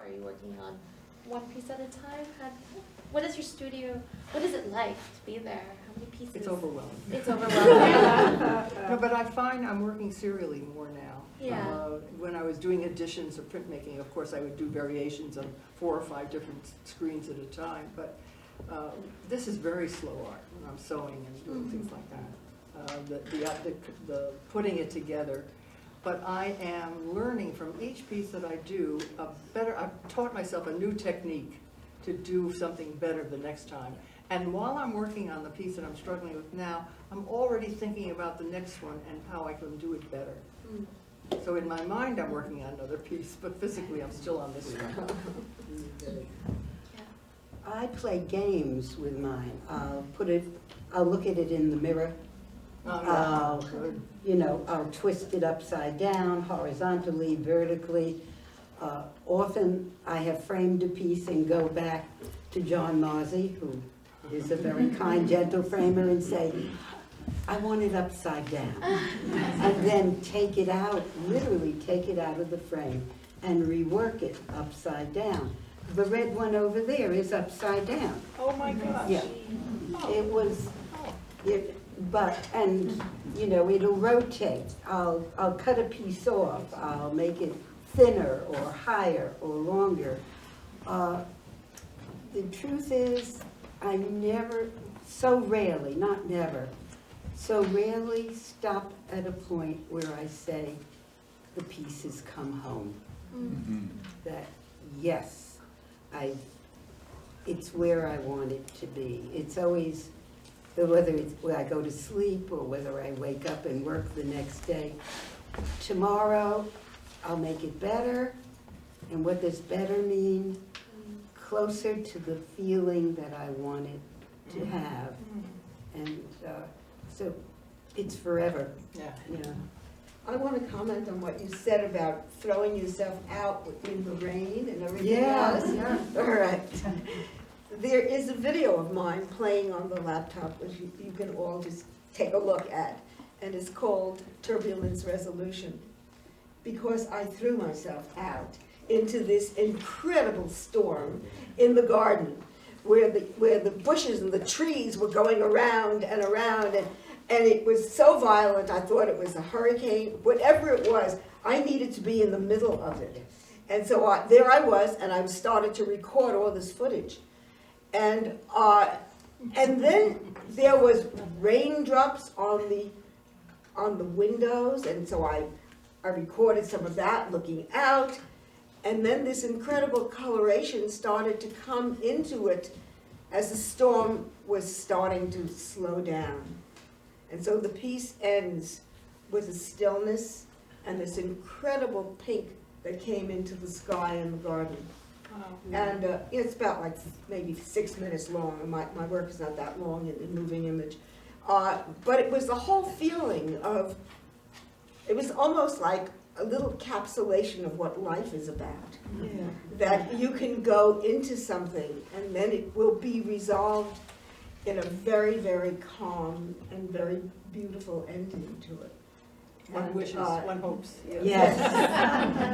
are you working on one piece at a time? What is your studio, what is it like to be there? How many pieces? It's overwhelming. It's overwhelming. No, but I find I'm working serially more now. Yeah. When I was doing editions of printmaking, of course, I would do variations on 4 or 5 different screens at a time. But this is very slow art when I'm sewing and doing things like that. The putting it together. But I am learning from each piece that I do I've taught myself a new technique to do something better the next time. And while I'm working on the piece that I'm struggling with now, I'm already thinking about the next one and how I can do it better. So in my mind, I'm working on another piece, but physically, I'm still on this one. I play games with mine. I'll look at it in the mirror. I'll twist it upside down, horizontally, vertically. Often I have framed a piece and go back to John Mozzie, who is a very kind, gentle framer, and say, I want it upside down. And then take it out, literally take it out of the frame and rework it upside down. The red one over there is upside down. Oh my gosh. Yeah. It was, it'll rotate. I'll cut a piece off. I'll make it thinner or higher or longer. The truth is, I never, so rarely, not never, so rarely stop at a point where I say, the piece has come home. That, yes, it's where I want it to be. It's always, whether it's where I go to sleep or whether I wake up and work the next day. Tomorrow, I'll make it better. And what does better mean? Closer to the feeling that I want it to have. And so it's forever. Yeah. I want to comment on what you said about throwing yourself out in the rain and everything else. Yeah. All right. There is a video of mine playing on the laptop, which you can all just take a look at, and it's called Turbulence Resolution, because I threw myself out into this incredible storm in the garden, where the bushes and the trees were going around and around, and it was so violent, I thought it was a hurricane. Whatever it was, I needed to be in the middle of it. And so there I was, and I started to record all this footage. And then there was raindrops on the windows, and so I recorded some of that looking out. And then this incredible coloration started to come into it as the storm was starting to slow down. And so the piece ends with a stillness and this incredible pink that came into the sky in the garden. And it's about like maybe 6 minutes long. My work is not that long in moving image. But it was the whole feeling of, it was almost like a little encapsulation of what life is about. Yeah. That you can go into something and then it will be resolved in a very, very calm and very beautiful ending to it. One wishes, one hopes. Yes.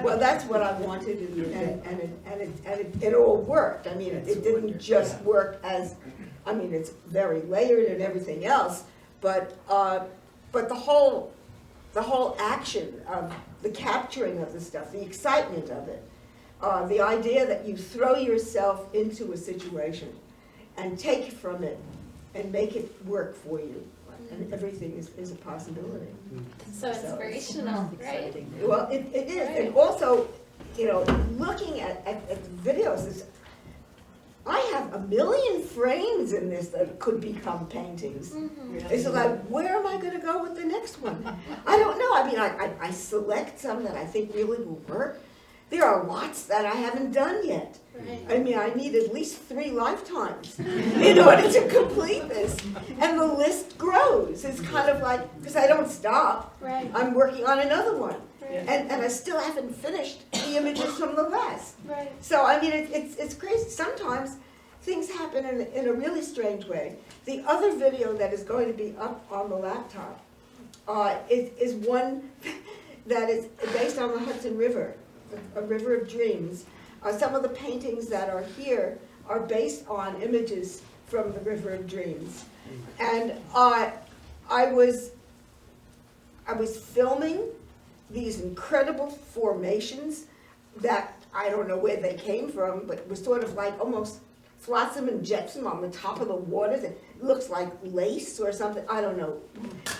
Well, that's what I wanted, and it all worked. I mean, it didn't just work as, I mean, it's very layered and everything else, but the whole action of the capturing of the stuff, the excitement of it, the idea that you throw yourself into a situation and take from it and make it work for you. And everything is a possibility. So inspirational, right? Well, it is. Right. And also, looking at the videos, I have 1 million frames in this that could become paintings. It's like, where am I going to go with the next one? I don't know. I mean, I select some that I think really will work. There are lots that I haven't done yet. Right. I mean, I need at least 3 lifetimes in order to complete this. And the list grows. It's kind of like, because I don't stop. Right. I'm working on another one. Right. And I still haven't finished the images from the last. Right. So, I mean, it's crazy. Sometimes things happen in a really strange way. The other video that is going to be up on the laptop is one that is based on the Hudson River, a river of dreams. Some of the paintings that are here are based on images from the River of Dreams. And I was filming these incredible formations that I don't know where they came from, but it was sort of like almost flotsam and jetsam on the top of the waters. It looks like lace or something, I don't know.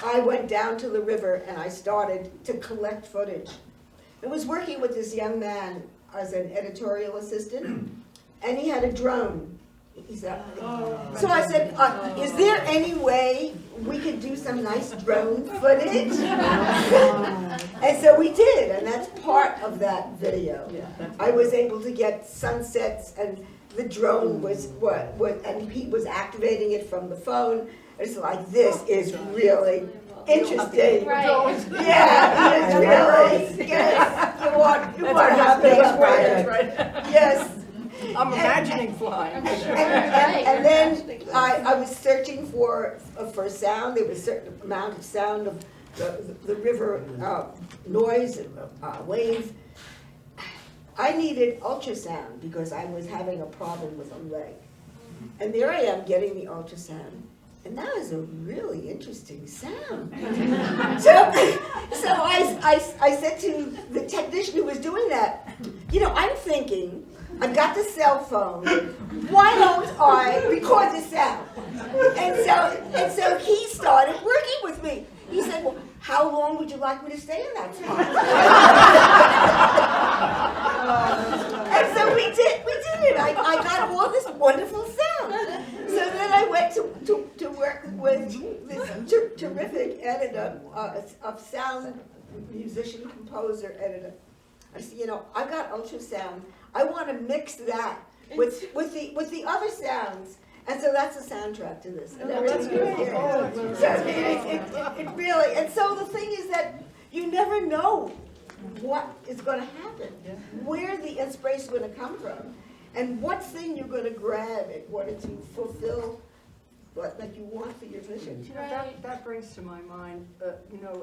I went down to the river and I started to collect footage. I was working with this young man as an editorial assistant, and he had a drone. He said, so I said, is there any way we could do some nice drone footage? And so we did, and that's part of that video. I was able to get sunsets, and the drone was and he was activating it from the phone. It's like, this is really interesting. Right. Yeah, it's really, yes, you want to have things right. Yes. I'm imagining flying. And then I was searching for sound. There was a certain amount of sound of the river noise and wave. I needed ultrasound because I was having a problem with a leg. And there I am getting the ultrasound. And that was a really interesting sound. So I said to the technician who was doing that, I'm thinking, I've got the cell phone, why don't I record the sound? And so he started working with me. He said, well, how long would you like me to stay in that spot? And so we did it. I got all this wonderful sound. So then I went to work with this terrific editor, a sound musician, composer, editor. I said, I've got ultrasound. I want to mix that with the other sounds. And so that's the soundtrack to this. And that's great. It really, and so the thing is that you never know what is going to happen, where the inspiration is going to come from, and what thing you're going to grab in order to fulfill what you want for your vision. That brings to my mind,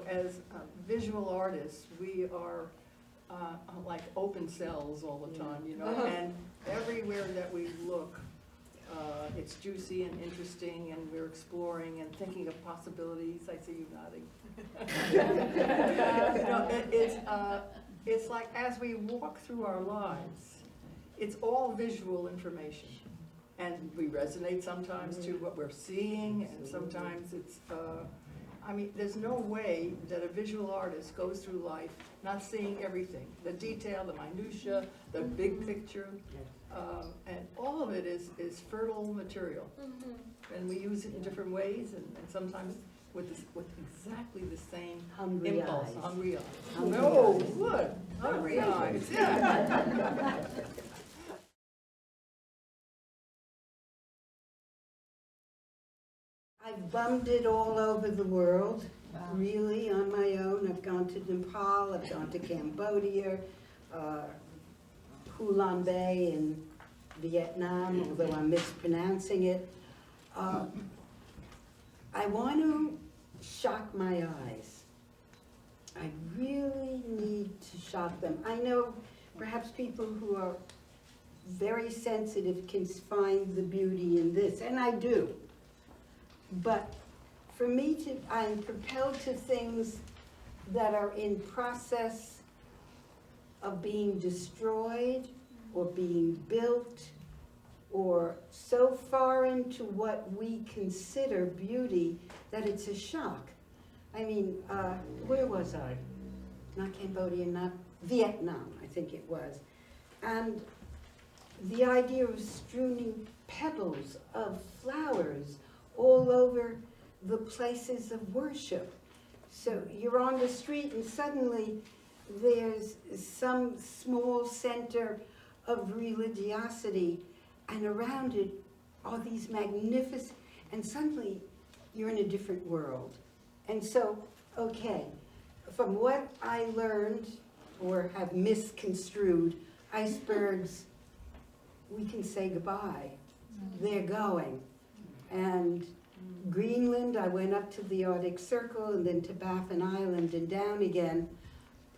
as visual artists, we are like open cells all the time, and everywhere that we look, it's juicy and interesting, and we're exploring and thinking of possibilities. I see you nodding. It's like as we walk through our lives, it's all visual information. And we resonate sometimes to what we're seeing, and sometimes it's, there's no way that a visual artist goes through life not seeing everything, the detail, the minutia, the big picture. And all of it is fertile material, and we use it in different ways, and sometimes with exactly the same Hungry impulse. eyes. Hungry eyes. Hungry No, eyes. good. Hungry eyes. Yeah. I've bummed it all over the world, really, on my own. I've gone to Nepal, I've gone to Cambodia, Hulan Bay in Vietnam, although I'm mispronouncing it. I want to shock my eyes. I really need to shock them. I know perhaps people who are very sensitive can find the beauty in this, and I do. But for me I'm propelled to things that are in process of being destroyed or being built, or so far into what we consider beauty that it's a shock. Where was I? Not Cambodia, not Vietnam, I think it was. And the idea of strewing pebbles of flowers all over the places of worship. So you're on the street and suddenly there's some small center of religiosity, and around it are these magnificent, and suddenly you're in a different world. And so, okay, from what I learned or have misconstrued, icebergs, we can say goodbye. They're going. And Greenland, I went up to the Arctic Circle and then to Baffin Island and down again.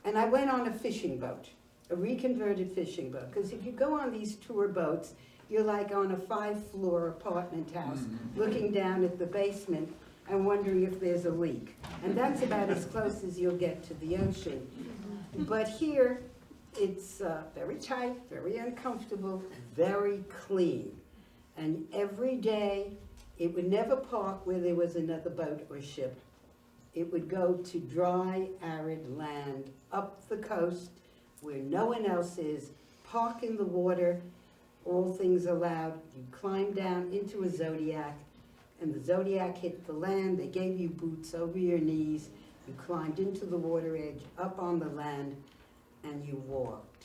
And I went on a fishing boat. a reconverted fishing boat. Because if you go on these tour boats, you're like on a 5-floor apartment house, looking down at the basement and wondering if there's a leak. And that's about as close as you'll get to the ocean. But here, it's very tight, very uncomfortable, very clean. And every day, it would never park where there was another boat or ship. It would go to dry, arid land up the coast where no one else is, park in the water, all things allowed. You climb down into a Zodiac, and the Zodiac hit the land. They gave you boots over your knees. You climbed into the water edge, up on the land, and you walked.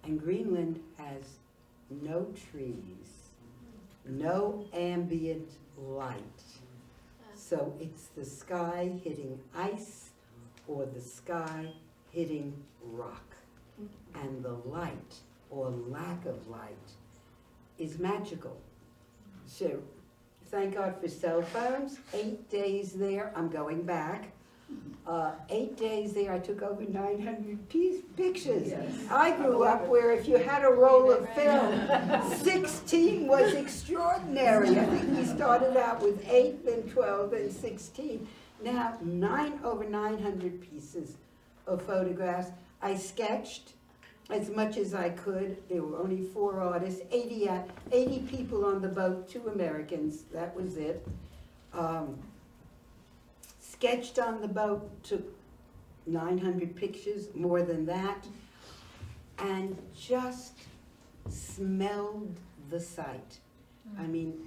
And Greenland has no trees, no ambient light. So it's the sky hitting ice or the sky hitting rock. And the light or lack of light is magical. So thank God for cell phones. 8 days there, I'm going back. 8 days there, I took over 900 pictures. Yes. I grew up where if you had a roll of film, 16 was extraordinary. I think we started out with 8, then 12, then 16. Now, over 900 pieces of photographs. I sketched as much as I could. There were only 4 artists, 80 people on the boat, 2 Americans, that was it. Sketched on the boat, took 900 pictures, more than that, and just smelled the sight. I mean,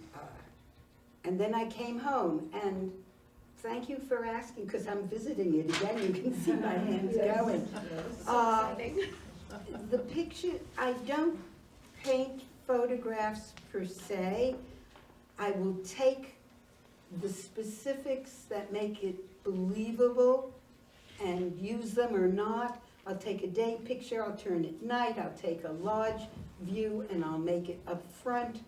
and then I came home, and thank you for asking, because I'm visiting it again. You can see my hands going. The picture, I don't paint photographs per se. I will take the specifics that make it believable and use them or not. I'll take a day picture, I'll turn it night, I'll take a large view and I'll make it up front.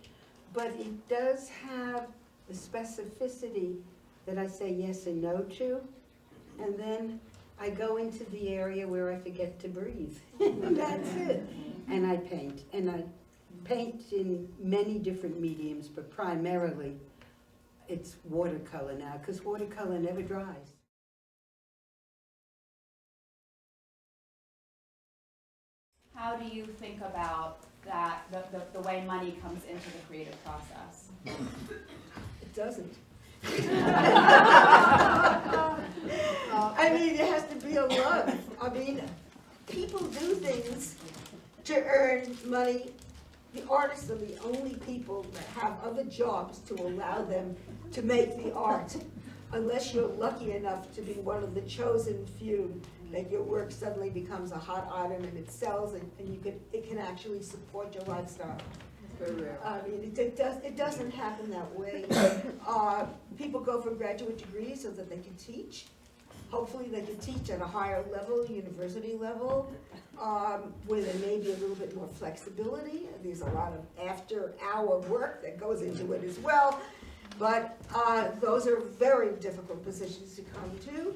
But it does have the specificity that I say yes and no to. And then I go into the area where I forget to breathe. And that's it. And I paint. And I paint in many different mediums, but primarily it's watercolor now, because watercolor never dries. How do you think about that, the way money comes into the creative process? It doesn't. I mean, it has to be a love. I mean, people do things to earn money. The artists are the only people that have other jobs to allow them to make the art, unless you're lucky enough to be one of the chosen few, that your work suddenly becomes a hot item and it sells, and it can actually support your lifestyle. Very rare. I mean, it doesn't happen that way. People go for graduate degrees so that they can teach. Hopefully they can teach at a higher level, university level, where there may be a little bit more flexibility. There's a lot of after-hour work that goes into it as well. But those are very difficult positions to come to.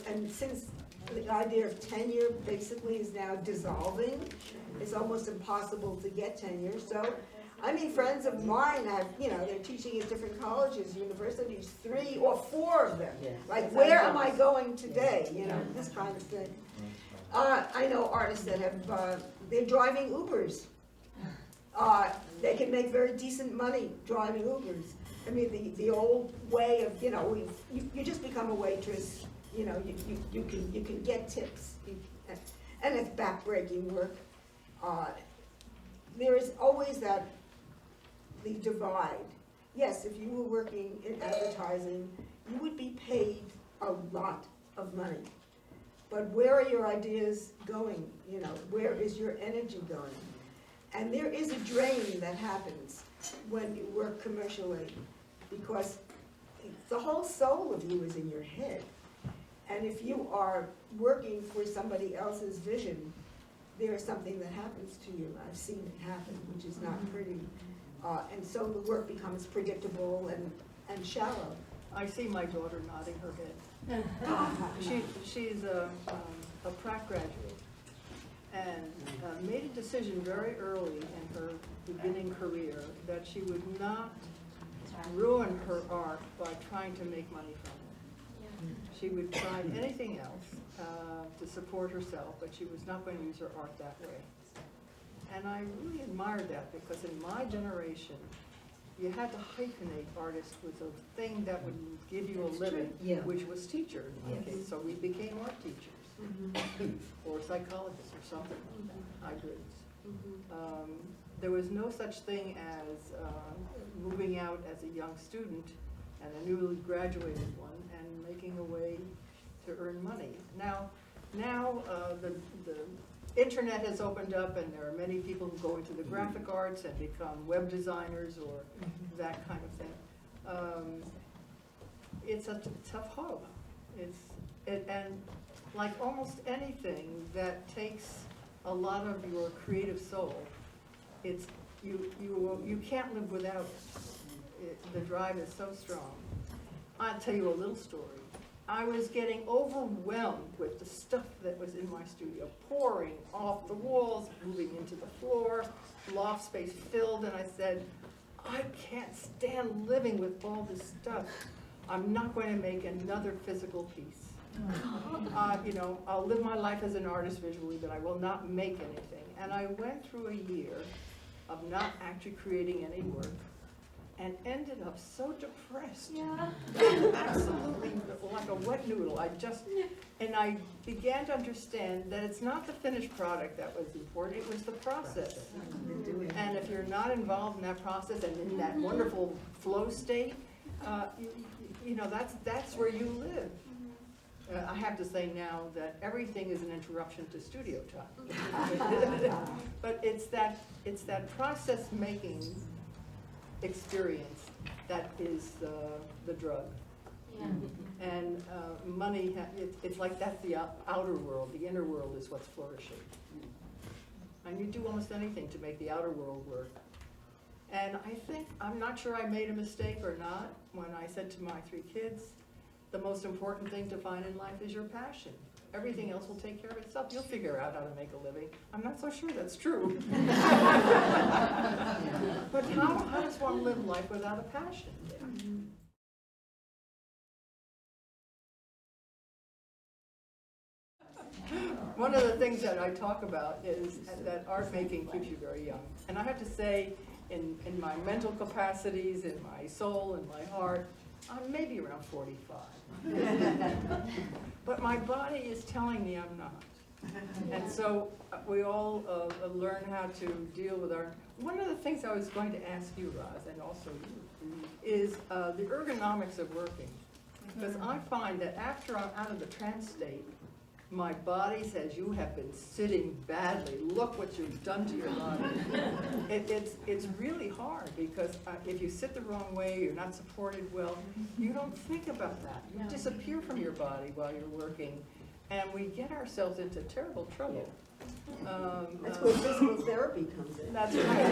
And since the idea of tenure basically is now dissolving, it's almost impossible to get tenure. So, I mean, friends of mine have, they're teaching at different colleges, universities, 3 or 4 of them. Yes. Like, where am I going today? This kind of thing. I know artists that have, they're driving Ubers. They can make very decent money driving Ubers. I mean, the old way of, you just become a waitress, you can get tips, and it's backbreaking work. There is always the divide. Yes, if you were working in advertising, you would be paid a lot of money. But where are your ideas going? Where is your energy going? And there is a drain that happens when you work commercially, because the whole soul of you is in your head. And if you are working for somebody else's vision, there is something that happens to you. I've seen it happen, which is not pretty. And so the work becomes predictable and shallow. I see my daughter nodding her head. She's a Pratt graduate. and made a decision very early in her beginning career that she would not ruin her art by trying to make money from it. She would try anything else to support herself, but she was not going to use her art that way. And I really admired that, because in my generation, you had to hyphenate artist with a thing that would give you a living, Yeah. which was teacher in my Yes. case. So we became art teachers, or psychologists, or something like that, hybrids. There was no such thing as moving out as a young student and a newly graduated one and making a way to earn money. Now the internet has opened up, and there are many people who go into the graphic arts and become web designers or that kind of thing. It's a tough hub. And like almost anything that takes a lot of your creative soul, you can't live without it. The drive is so strong. I'll tell you a little story. I was getting overwhelmed with the stuff that was in my studio, pouring off the walls, moving into the floor, loft space filled, and I said, I can't stand living with all this stuff. I'm not going to make another physical piece. I'll live my life as an artist visually, but I will not make anything. And I went through a year of not actually creating any work, and ended up so depressed. Yeah. Absolutely like a wet noodle. And I began to understand that it's not the finished product that was important, it was the process. And if you're not involved in that process and in that wonderful flow state, that's where you live. I have to say now that everything is an interruption to studio time. But it's that process making experience that is the drug. Yeah. And money, it's like that's the outer world. The inner world is what's flourishing. And you do almost anything to make the outer world work. And I'm not sure I made a mistake or not when I said to my 3 kids, the most important thing to find in life is your passion. Everything else will take care of itself. You'll figure out how to make a living. I'm not so sure that's true. But how does one live life without a passion? One of the things that I talk about is that art making keeps you very young. And I have to say, in my mental capacities, in my soul, in my heart, I'm maybe around 45. But my body is telling me I'm not. And so we all learn how to deal with our... One of the things I was going to ask you, Roz, and also you, is the ergonomics of working. Because I find that after I'm out of the trance state, my body says, you have been sitting badly. Look what you've done to your body. It's really hard, because if you sit the wrong way, you're not supported well, you don't think about that. You disappear from your body while you're working, and we get ourselves into terrible trouble. That's where physical therapy comes in. That's right.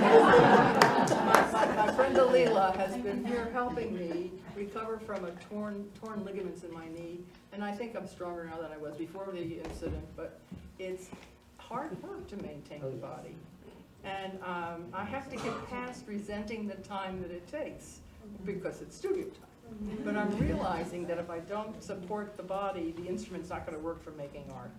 My friend Alila has been here helping me recover from a torn ligaments in my knee, and I think I'm stronger now than I was before the incident, but it's hard work to maintain the body. And I have to get past resenting the time that it takes, because it's studio time. But I'm realizing that if I don't support the body, the instrument's not going to work for making art.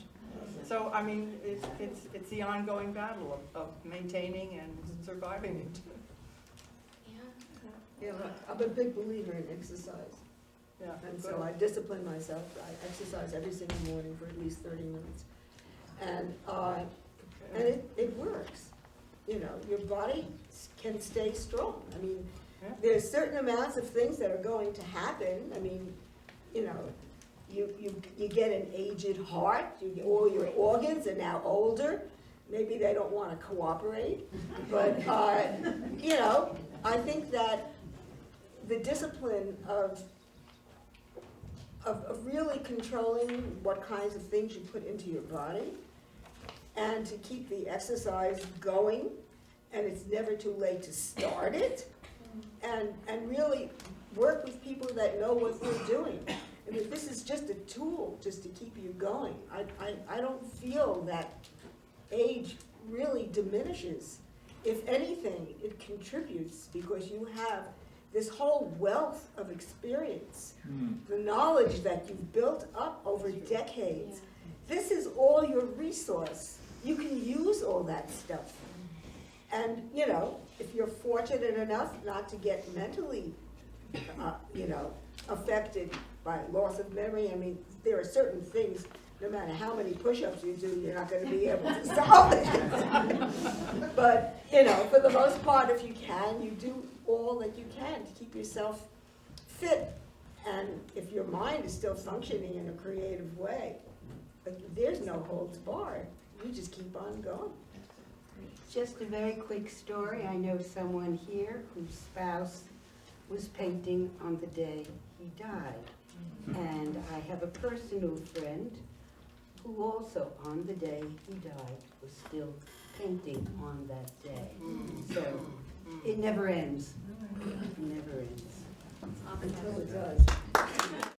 So, I mean, it's the ongoing battle of maintaining and surviving it. Yeah. Yeah, I'm a big believer in exercise. Yeah, And good. so I discipline myself. I exercise every single morning for at least 30 minutes. And it works. You know, your body can stay strong. I mean, there's certain amounts of things that are going to happen. I mean, you know, you get an aged heart, all your organs are now older. Maybe they don't want to cooperate. But, you know, I think that the discipline of really controlling what kinds of things you put into your body, and to keep the exercise going, and it's never too late to start it, and really work with people that know what they're doing. I mean, this is just a tool just to keep you going. I don't feel that age really diminishes. If anything, it contributes because you have this whole wealth of experience, the knowledge that you've built up over decades. This is all your resource. You can use all that stuff. And, you know, if you're fortunate enough not to get mentally, you know, affected by loss of memory, I mean, there are certain things, no matter how many push-ups you do, you're not going to be able to solve it. But, you know, for the most part, if you can, you do all that you can to keep yourself fit. And if your mind is still functioning in a creative way, there's no holds barred. You just keep on going. Just a very quick story. I know someone here whose spouse was painting on the day he died. And I have a personal friend who also, on the day he died, was still painting on that day. So it never ends. It never ends. Until it does.